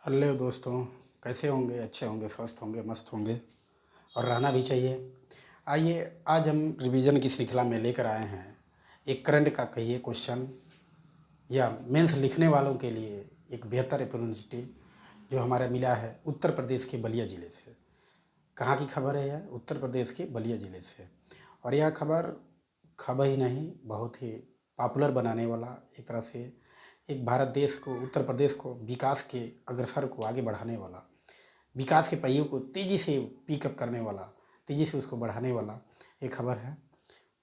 Hello दोस्तों। कैसे होंगे? अच्छे होंगे, स्वस्थ होंगे, मस्त होंगे और रहना भी चाहिए। आइए, आज हम रिवीजन की श्रृंखला में लेकर आए हैं एक करंट का कहिए क्वेश्चन या मेंस लिखने वालों के लिए एक बेहतर अपॉर्चुनिटी जो हमारा मिला है उत्तर प्रदेश के बलिया ज़िले से। कहाँ की खबर है यह? उत्तर प्रदेश के बलिया ज़िले से। और यह खबर ही नहीं, बहुत ही पॉपुलर बनाने वाला, एक तरह से एक भारत देश को, उत्तर प्रदेश को विकास के अग्रसर को आगे बढ़ाने वाला, विकास के पहियों को तेज़ी से पिकअप करने वाला, तेज़ी से उसको बढ़ाने वाला एक खबर है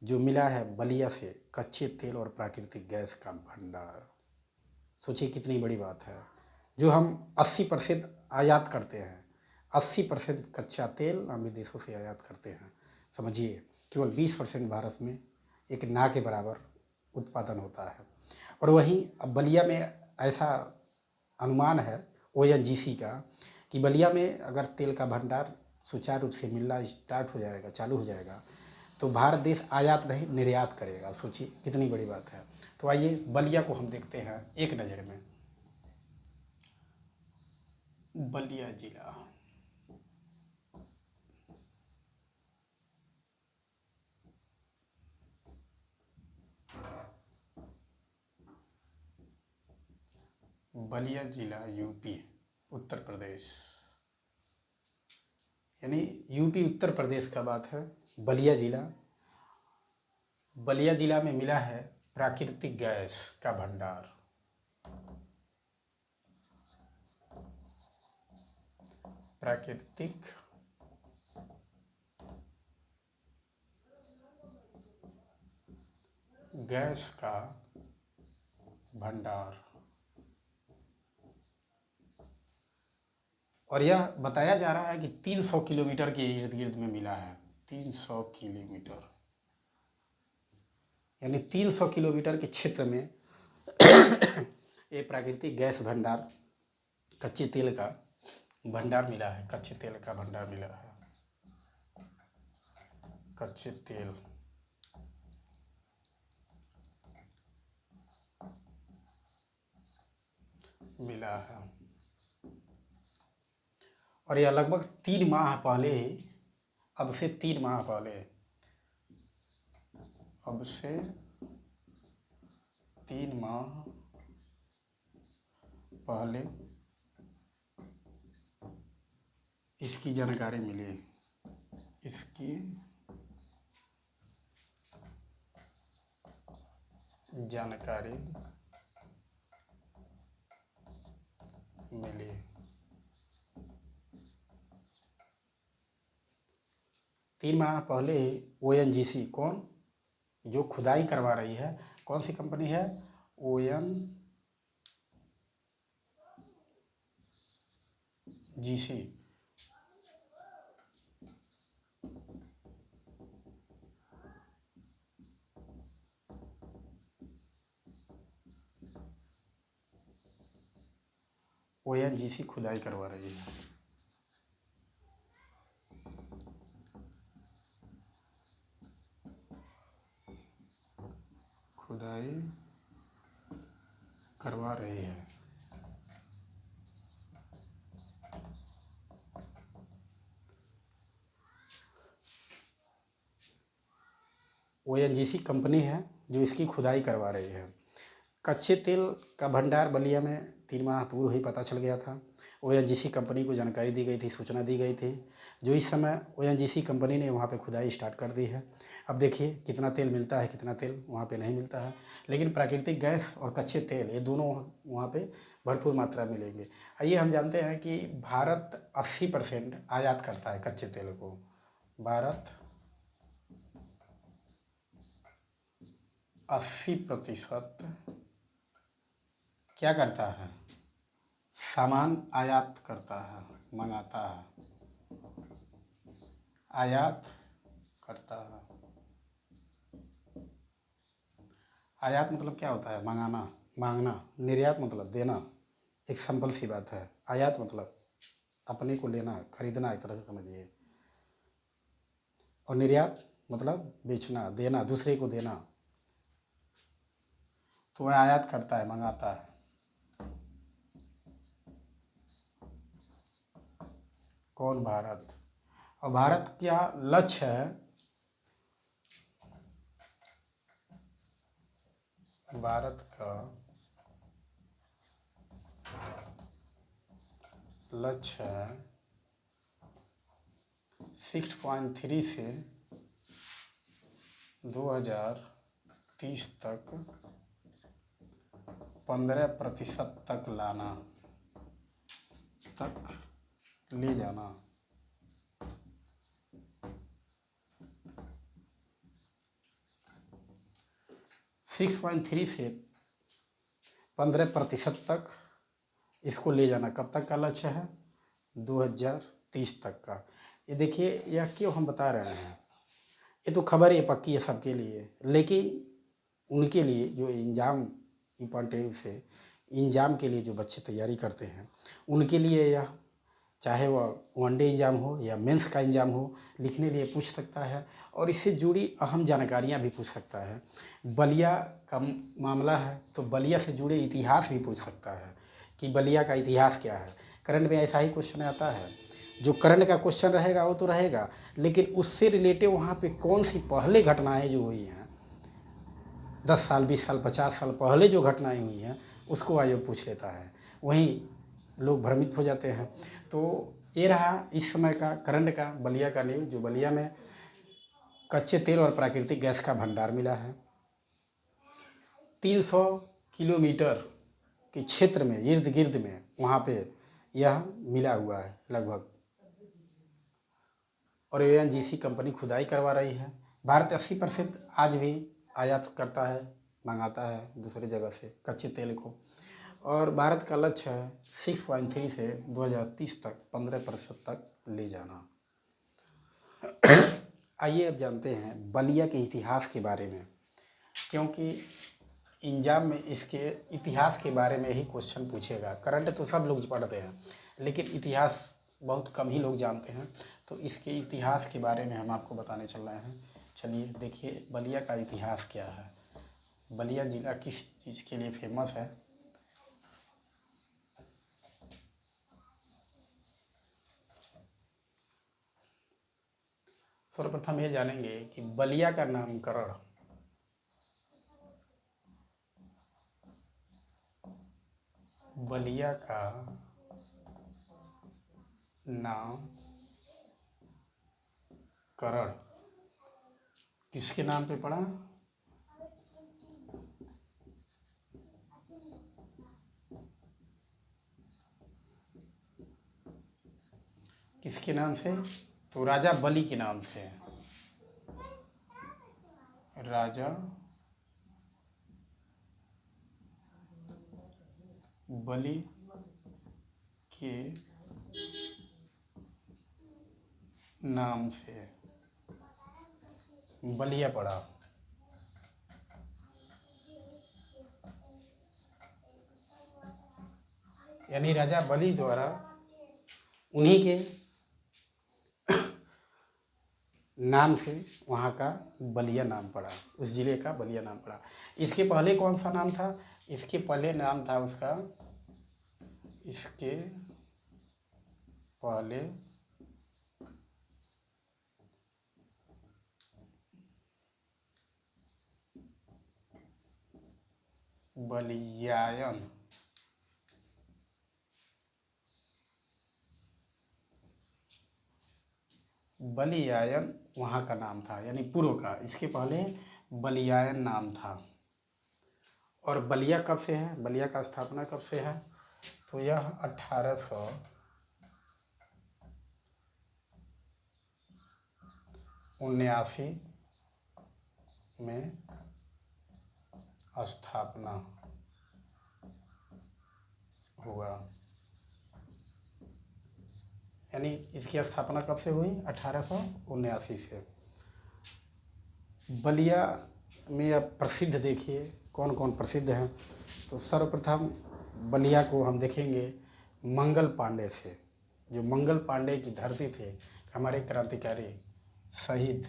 जो मिला है बलिया से। कच्चे तेल और प्राकृतिक गैस का भंडार। सोचिए कितनी बड़ी बात है। जो हम 80% आयात करते हैं, 80% कच्चा तेल हम विदेशों से आयात करते हैं। समझिए, केवल 20% भारत में एक ना के बराबर उत्पादन होता है। और वहीं अब बलिया में ऐसा अनुमान है ओएनजीसी का कि बलिया में अगर तेल का भंडार सुचारू रूप से मिलना स्टार्ट हो जाएगा, चालू हो जाएगा, तो भारत देश आयात नहीं निर्यात करेगा। सोचिए कितनी बड़ी बात है। तो आइए बलिया को हम देखते हैं एक नज़र में। बलिया जिला, बलिया जिला यूपी उत्तर प्रदेश, यानी यूपी उत्तर प्रदेश का बात है। बलिया जिला, बलिया जिला में मिला है प्राकृतिक गैस का भंडार। प्राकृतिक गैस का भंडार। और यह बताया जा रहा है कि 300 किलोमीटर के इर्द गिर्द में मिला है। 300 किलोमीटर, यानी 300 किलोमीटर के क्षेत्र में ये प्राकृतिक गैस भंडार, कच्चे तेल का भंडार मिला है। कच्चे तेल का भंडार मिला है। कच्चे तेल मिला है। और यह लगभग 3 माह पहले, अब से 3 माह पहले, अब से 3 माह पहले इसकी जानकारी मिली। इसकी जानकारी मिली। 3 माह पहले ओएनजीसी, कौन जो खुदाई करवा रही है, कौन सी कंपनी है? ओएनजीसी। ओएनजीसी खुदाई करवा रही है। खुदाई करवा रही है। ओएनजीसी कंपनी है जो इसकी खुदाई करवा रही है। कच्चे तेल का भंडार बलिया में 3 माह पूर्व ही पता चल गया था। ओएनजीसी कंपनी को जानकारी दी गई थी, सूचना दी गई थी, जो इस समय ओएनजीसी कंपनी ने वहाँ पे खुदाई स्टार्ट कर दी है। अब देखिए कितना तेल मिलता है, कितना तेल वहाँ पे नहीं मिलता है। लेकिन प्राकृतिक गैस और कच्चे तेल ये दोनों वहाँ पे भरपूर मात्रा में मिलेंगे। आइए हम जानते हैं कि भारत 80% आयात करता है कच्चे तेल को। भारत 80% क्या करता है? सामान आयात करता है, मंगाता है, आयात करता है। आयात मतलब क्या होता है? मंगाना, मांगना। निर्यात मतलब देना। एक सिंपल सी बात है। आयात मतलब अपने को लेना, खरीदना, एक तरह से समझिए। और निर्यात मतलब बेचना, देना, दूसरे को देना। तो वह आयात करता है, मंगाता है। कौन भारत? और भारत क्या लक्ष्य है? भारत का लक्ष्य है 6.3 से 2030 तक 15% तक लाना, तक ले जाना। सिक्स पॉइंट थ्री से 15% तक इसको ले जाना। कब तक का लक्ष्य है? 2030 तक का। ये देखिए, यह क्यों हम बता रहे हैं, ये तो खबर ये पक्की है सबके लिए, लेकिन उनके लिए जो एग्ज़ाम इम्पॉर्टेंट से एग्ज़ाम के लिए जो बच्चे तैयारी करते हैं उनके लिए यह, चाहे वह वनडे एग्ज़ाम हो या मेंस का एग्ज़ाम हो, लिखने लिए पूछ सकता है और इससे जुड़ी अहम जानकारियाँ भी पूछ सकता है। बलिया का मामला है तो बलिया से जुड़े इतिहास भी पूछ सकता है कि बलिया का इतिहास क्या है। करंट में ऐसा ही क्वेश्चन आता है। जो करंट का क्वेश्चन रहेगा वो तो रहेगा, लेकिन उससे रिलेटेड वहाँ पे कौन सी पहले घटनाएं जो हुई हैं 10 साल 20 साल 50 साल पहले जो घटनाएं हुई हैं उसको आयोग पूछ लेता है। वहीं लोग भ्रमित हो जाते हैं। तो ये रहा इस समय का करंट का बलिया का न्यूज़। जो बलिया में कच्चे तेल और प्राकृतिक गैस का भंडार मिला है। 300 किलोमीटर के क्षेत्र में इर्द गिर्द में वहाँ पे यह मिला हुआ है लगभग। और ONGC कंपनी खुदाई करवा रही है। भारत 80% आज भी आयात करता है, मंगाता है दूसरी जगह से कच्चे तेल को। और भारत का लक्ष्य है 6.3 से 2030 तक 15% तक ले जाना। आइए अब जानते हैं बलिया के इतिहास के बारे में, क्योंकि एग्जाम में इसके इतिहास के बारे में ही क्वेश्चन पूछेगा। करंट तो सब लोग पढ़ते हैं, लेकिन इतिहास बहुत कम ही लोग जानते हैं। तो इसके इतिहास के बारे में हम आपको बताने चल रहे हैं। चलिए देखिए बलिया का इतिहास क्या है। बलिया ज़िला किस चीज़ के लिए फेमस है? सर्वप्रथम ये जानेंगे कि बलिया का नामकरण बलिया का नामकरण किसके नाम पे पड़ा? किसके नाम से? तो राजा बलि के नाम से। राजा बलि के नाम से बलिया पड़ा। यानी राजा बलि द्वारा उन्हीं के नाम से वहाँ का बलिया नाम पड़ा, उस ज़िले का बलिया नाम पड़ा। इसके पहले कौन सा नाम था? इसके पहले नाम था उसका, इसके पहले बलियायन। बलियायन वहाँ का नाम था, यानी पूर्व का। इसके पहले बलियायन नाम था। और बलिया कब से है? बलिया का स्थापना कब से है? तो यह 1879 में स्थापना हुआ। यानी इसकी स्थापना कब से हुई? 1879 से। बलिया में अब प्रसिद्ध देखिए कौन कौन प्रसिद्ध हैं। तो सर्वप्रथम बलिया को हम देखेंगे मंगल पांडे से, जो मंगल पांडे की धरती थे, हमारे क्रांतिकारी शहीद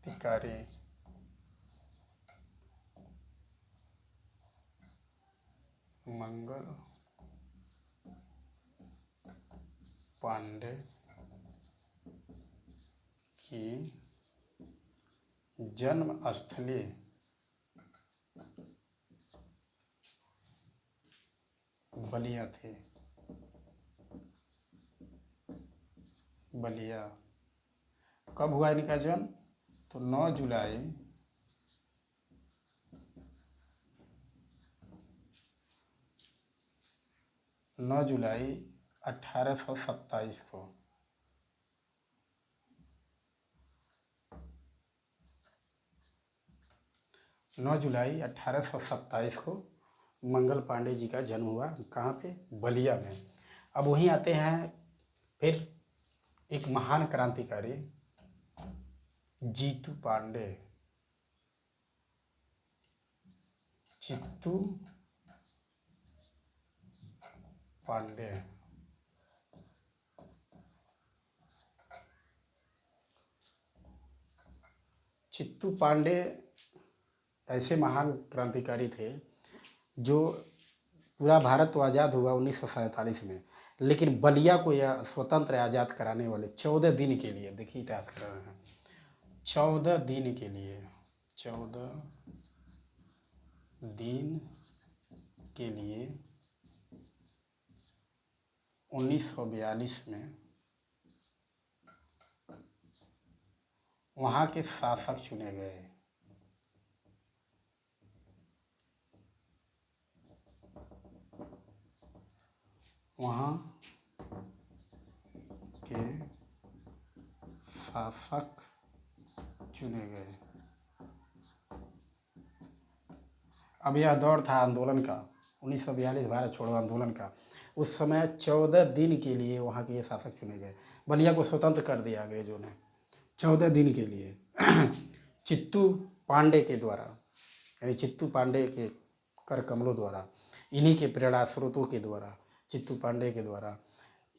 क्रांतिकारी मंगल पांडे की जन्मस्थली बलिया थी। बलिया। कब हुआ इनका जन्म? तो 9 जुलाई 1827 को। 9 जुलाई 1827 को मंगल पांडे जी का जन्म हुआ। कहाँ पे? बलिया में। अब वहीं आते हैं फिर एक महान क्रांतिकारी जीतू पांडे। चित्तू पांडे। चित्तू पांडे ऐसे महान क्रांतिकारी थे जो पूरा भारत तो आज़ाद हुआ 1947 में, लेकिन बलिया को यह स्वतंत्र आज़ाद कराने वाले 14 दिन के लिए, देखिए इतिहास कर रहे हैं, 14 दिन के लिए, 14 दिन के लिए 1942 में वहाँ के शासक चुने गए। वहाँ के शासक चुने गए। अब यह दौर था आंदोलन का, 1942 भारत छोड़ो आंदोलन का। उस समय 14 दिन के लिए वहाँ के ये शासक चुने गए। बलिया को स्वतंत्र कर दिया अंग्रेजों ने 14 दिन के लिए चित्तू पांडे के द्वारा, यानी चित्तू पांडे के कर कमलों द्वारा, इन्हीं के प्रेरणा स्रोतों के द्वारा, चित्तू पांडे के द्वारा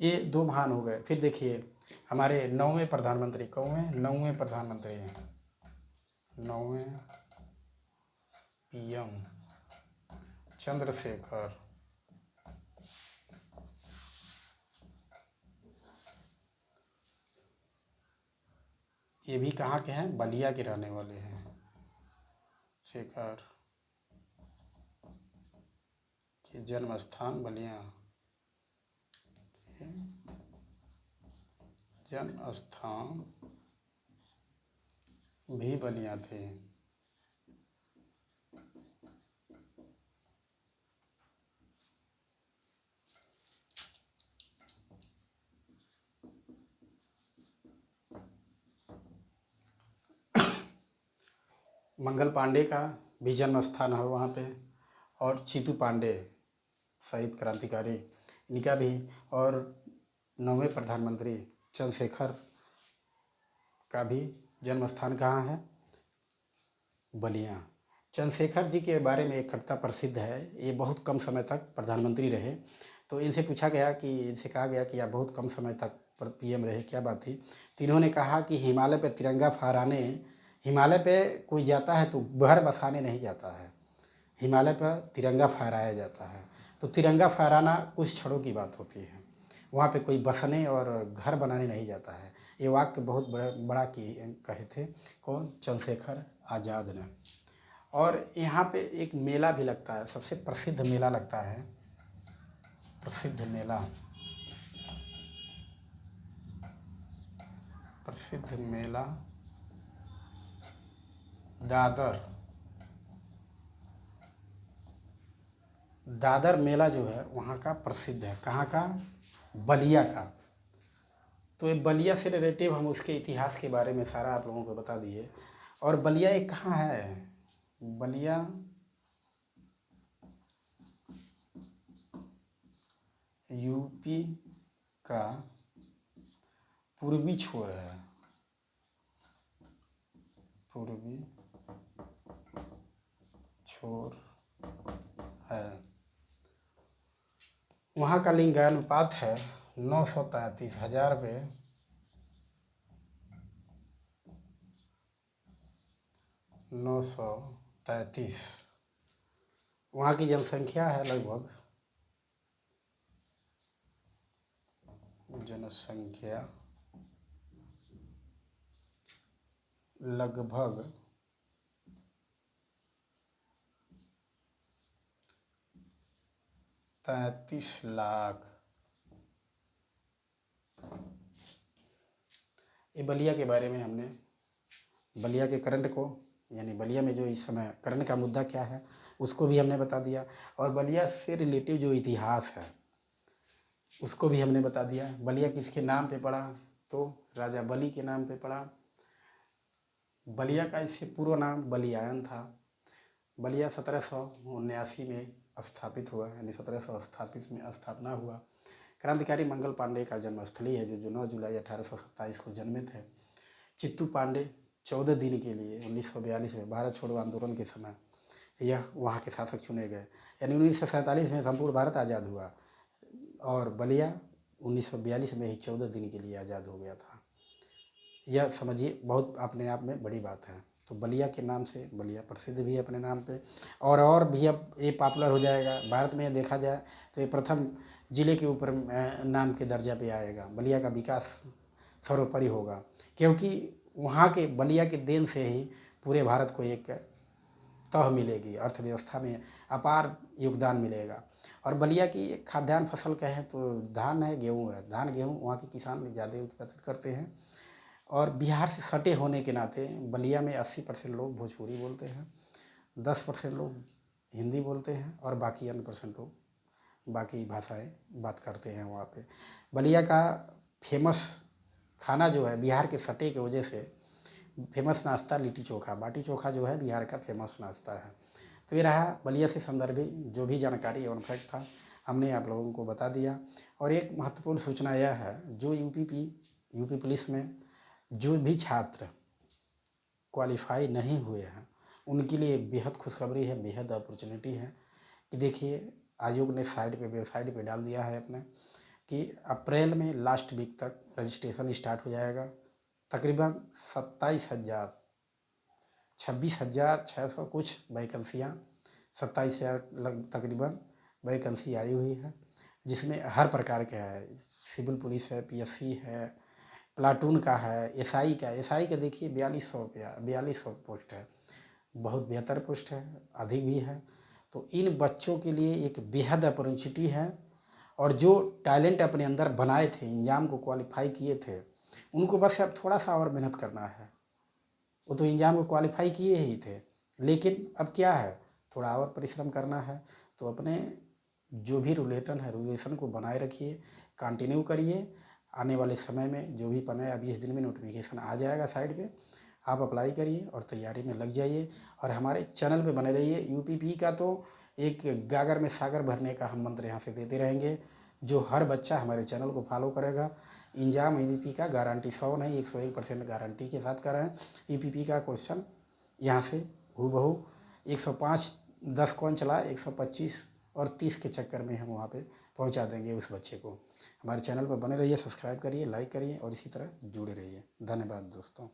ये 2 महान हो गए। फिर देखिए हमारे 9वें प्रधानमंत्री कौन हैं? 9वें प्रधानमंत्री हैं, 9वें PM चंद्रशेखर। ये भी कहाँ के हैं? बलिया के रहने वाले हैं। शेखर के जन्म स्थान बलिया, जन्म स्थान भी बलिया थे। मंगल पांडे का भी जन्म स्थान है वहाँ पे, और चित्तू पांडे शहीद क्रांतिकारी इनका भी, और 9वें प्रधानमंत्री चंद्रशेखर का भी जन्म स्थान कहाँ है? बलिया। चंद्रशेखर जी के बारे में एक कविता प्रसिद्ध है। ये बहुत कम समय तक प्रधानमंत्री रहे, तो इनसे पूछा गया कि, इनसे कहा गया कि आप बहुत कम समय तक PM रहे, क्या बात थी? तो इन्होंने कहा कि हिमालय पे तिरंगा फहराने, हिमालय पे कोई जाता है तो घर बसाने नहीं जाता है, हिमालय पर तिरंगा फहराया जाता है। तो तिरंगा फहराना कुछ क्षणों की बात होती है, वहाँ पे कोई बसने और घर बनाने नहीं जाता है। ये वाक्य बहुत बड़ा कहे थे कौन? चंद्रशेखर आज़ाद ने। और यहाँ पे एक मेला भी लगता है, सबसे प्रसिद्ध मेला लगता है, प्रसिद्ध मेला, प्रसिद्ध मेला दादर। दादर मेला जो है वहाँ का प्रसिद्ध है। कहाँ का? बलिया का। तो ये बलिया से रिलेटिव हम उसके इतिहास के बारे में सारा आप लोगों को बता दिए। और बलिया एक कहाँ है? बलिया यूपी का पूर्वी छोर है, पूर्वी छोर है। वहाँ का लिंगानुपात है 933 हजार पे 933। वहाँ की जनसंख्या है लगभग जनसंख्या लगभग 33 लाख। ये बलिया के बारे में हमने बलिया के करंट को, यानी बलिया में जो इस समय करंट का मुद्दा क्या है उसको भी हमने बता दिया, और बलिया से रिलेटिव जो इतिहास है उसको भी हमने बता दिया। बलिया किसके नाम पे पड़ा, तो राजा बलि के नाम पे पड़ा। बलिया का इससे पूर्व नाम बलियायन था। बलिया 1779 में स्थापित हुआ, यानी 1728 में स्थापना हुआ। क्रांतिकारी मंगल पांडे का जन्मस्थली है, जो 9 जुलाई 1827 को जन्मित है। चित्तू पांडे 14 दिन के लिए 1942 में भारत छोड़ो आंदोलन के समय यह वहाँ के शासक चुने गए, यानी 1947 में संपूर्ण भारत आज़ाद हुआ और बलिया 1942 में ही 14 दिन के लिए आज़ाद हो गया था। यह समझिए बहुत अपने आप में बड़ी बात है। तो बलिया के नाम से बलिया प्रसिद्ध भी है अपने नाम पे, और भी अब ये पॉपुलर हो जाएगा। भारत में देखा जाए तो ये प्रथम जिले के ऊपर नाम के दर्जा पे आएगा। बलिया का विकास सर्वोपरि होगा, क्योंकि वहाँ के बलिया के देन से ही पूरे भारत को एक तह मिलेगी, अर्थव्यवस्था में अपार योगदान मिलेगा। और बलिया की एक खाद्यान्न फसल कहें तो धान है, गेहूँ है। धान गेहूँ वहाँ के किसान ज़्यादा उत्पादित करते हैं, और बिहार से सटे होने के नाते बलिया में 80% लोग भोजपुरी बोलते हैं, 10% लोग हिंदी बोलते हैं, और बाकी अन्य % लोग बाकी भाषाएं बात करते हैं वहाँ पे। बलिया का फेमस खाना जो है बिहार के सटे की वजह से फेमस नाश्ता लिट्टी चोखा, बाटी चोखा जो है बिहार का फेमस नाश्ता है। तो ये रहा बलिया से संदर्भित जो भी जानकारी एवं फैक्ट था हमने आप लोगों को बता दिया। और एक महत्वपूर्ण सूचना यह है, जो यूपी पुलिस में जो भी छात्र क्वालिफाई नहीं हुए हैं उनके लिए बेहद खुशखबरी है, बेहद अपॉर्चुनिटी है कि देखिए आयोग ने वेबसाइट पे डाल दिया है अपने कि अप्रैल में लास्ट वीक तक रजिस्ट्रेशन स्टार्ट हो जाएगा। तकरीबन 26,600 कुछ वैकेंसियाँ, 27,000 तकरीबन वैकेंसी आई हुई है, जिसमें हर प्रकार के है। सिविल पुलिस है, पीएससी है, प्लाटून का है, एसआई का देखिए 4200 पोस्ट है। बहुत बेहतर पोस्ट है, अधिक भी है। तो इन बच्चों के लिए एक बेहद अपॉर्चुनिटी है, और जो टैलेंट अपने अंदर बनाए थे, एग्जाम को क्वालिफाई किए थे, उनको बस अब थोड़ा सा और मेहनत करना है। वो तो एग्जाम को क्वालिफाई किए ही थे, लेकिन अब क्या है, थोड़ा और परिश्रम करना है। तो अपने जो भी रिलेशन को बनाए रखिए, कंटिन्यू करिए। आने वाले समय में जो भी 15 या 20 दिन में नोटिफिकेशन आ जाएगा साइड पे, आप अप्लाई करिए और तैयारी में लग जाइए, और हमारे चैनल पे बने रहिए। यूपीपी का तो एक गागर में सागर भरने का हम मंत्र यहाँ से देते रहेंगे। जो हर बच्चा हमारे चैनल को फॉलो करेगा, एग्जाम यूपीपी का गारंटी 100 नहीं 101% गारंटी के साथ कर रहे हैं। यूपीपी का क्वेश्चन यहाँ से हूबहू 105 10 कौन चला 125 और 30 के चक्कर में हम वहाँ पे पहुँचा देंगे उस बच्चे को। हमारे चैनल पर बने रहिए, सब्सक्राइब करिए, लाइक करिए और इसी तरह जुड़े रहिए। धन्यवाद दोस्तों।